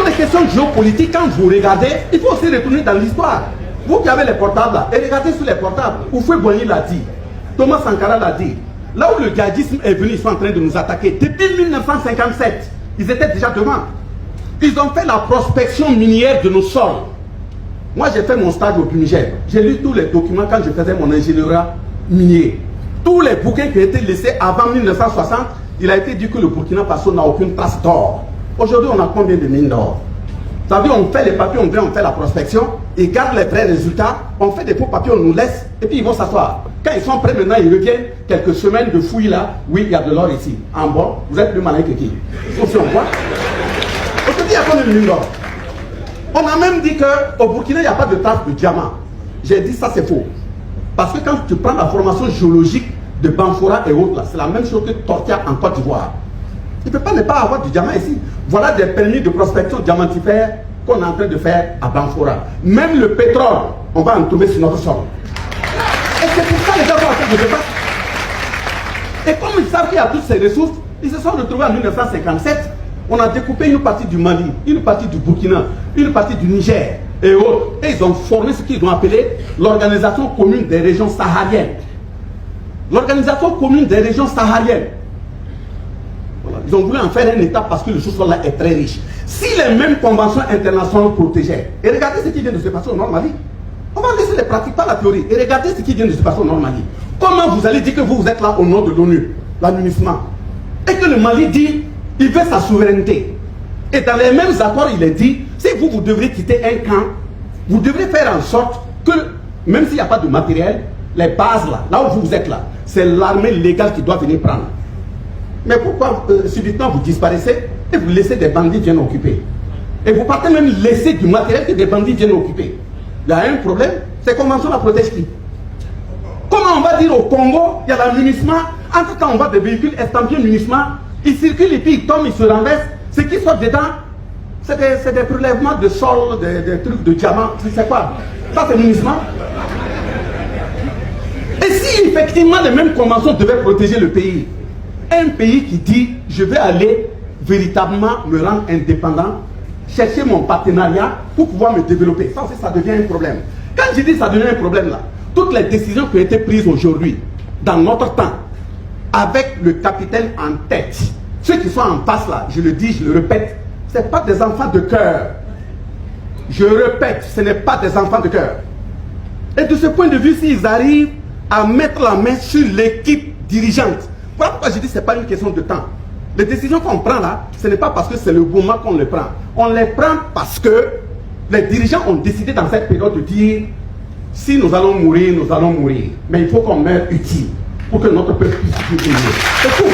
des questions géopolitiques, quand vous regardez, il faut aussi retourner dans l'histoire. Vous qui avez les portables là, et regardez sur les portables, Houphouët-Boigny l'a dit, Thomas Sankara l'a dit. Là où le djihadisme est venu, ils sont en train de nous attaquer. Depuis 1957, ils étaient déjà devant. Ils ont fait la prospection minière de nos sols. Moi, j'ai fait mon stage au Niger. J'ai lu tous les documents quand je faisais mon ingénierie minier. Tous les bouquins qui ont été laissés avant 1960, il a été dit que le Burkina Faso n'a aucune trace d'or. Aujourd'hui, on a combien de mines d'or? Ça veut dire, on fait les papiers, on vient, on fait la prospection, ils gardent les vrais résultats, on fait des faux papiers, on nous laisse, et puis ils vont s'asseoir. Quand ils sont prêts maintenant, ils reviennent, quelques semaines de fouilles là, oui, il y a de l'or ici. En bas, vous êtes plus malin que qui? Sauf si on voit. Aujourd'hui, il y a combien de mines d'or? On a même dit qu'au Burkina, il n'y a pas de trace de diamant. J'ai dit ça, c'est faux. Parce que quand tu prends la formation géologique de Banfora et autres, c'est la même chose que Tortia en Côte d'Ivoire. Il ne peut pas ne pas avoir du diamant ici. Voilà des permis de prospection diamantifère qu'on est en train de faire à Banfora. Même le pétrole, on va en trouver sur notre sol. Et c'est pour ça que les gens vont en train de se battre. Et comme ils savent qu'il y a toutes ces ressources, ils se sont retrouvés en 1957. On a découpé une partie du Mali, une partie du Burkina, une partie du Niger et autres. Et ils ont formé ce qu'ils ont appelé l'Organisation commune des régions sahariennes. L'Organisation commune des régions sahariennes. Voilà. Ils ont voulu en faire un État parce que le sous-sol là est très riche. Si les mêmes conventions internationales protégeaient, et regardez ce qui vient de se passer au Nord Mali, on va laisser les pratiques, pas la théorie, et regardez ce qui vient de se passer au Nord Mali. Comment vous allez dire que vous êtes là au nom de l'ONU, l'administration, et que le Mali dit il veut sa souveraineté. Et dans les mêmes accords, il est dit, si vous devrez quitter un camp, vous devrez faire en sorte que, même s'il n'y a pas de matériel, les bases là où vous êtes là, c'est l'armée légale qui doit venir prendre. Mais pourquoi subitement vous disparaissez et vous laissez des bandits viennent occuper? Et vous partez même laisser du matériel que des bandits viennent occuper. Il y a un problème, ces conventions la protègent qui? Comment on va dire au Congo, il y a la munissement, entre temps on voit des véhicules estampillés munissement, ils circulent et puis ils tombent, ils se renversent. Ce qui sort dedans, c'est des prélèvements de sol, des trucs de diamants. C'est quoi? Ça, c'est munissement. Et si effectivement les mêmes conventions devaient protéger le pays, un pays qui dit je vais aller véritablement me rendre indépendant, chercher mon partenariat pour pouvoir me développer, ça aussi ça devient un problème. Quand je dis ça devient un problème là, toutes les décisions qui ont été prises aujourd'hui, dans notre temps, avec le capitaine en tête, ceux qui sont en face là, je le dis, je le répète, ce n'est pas des enfants de cœur. Je répète, ce n'est pas des enfants de cœur. Et de ce point de vue, s'ils arrivent à mettre la main sur l'équipe dirigeante, voilà pourquoi je dis que ce n'est pas une question de temps. Les décisions qu'on prend là, ce n'est pas parce que c'est le moment qu'on les prend. On les prend parce que les dirigeants ont décidé dans cette période de dire si nous allons mourir, nous allons mourir. Mais il faut qu'on meure utile pour que notre peuple puisse vivre. C'est tout.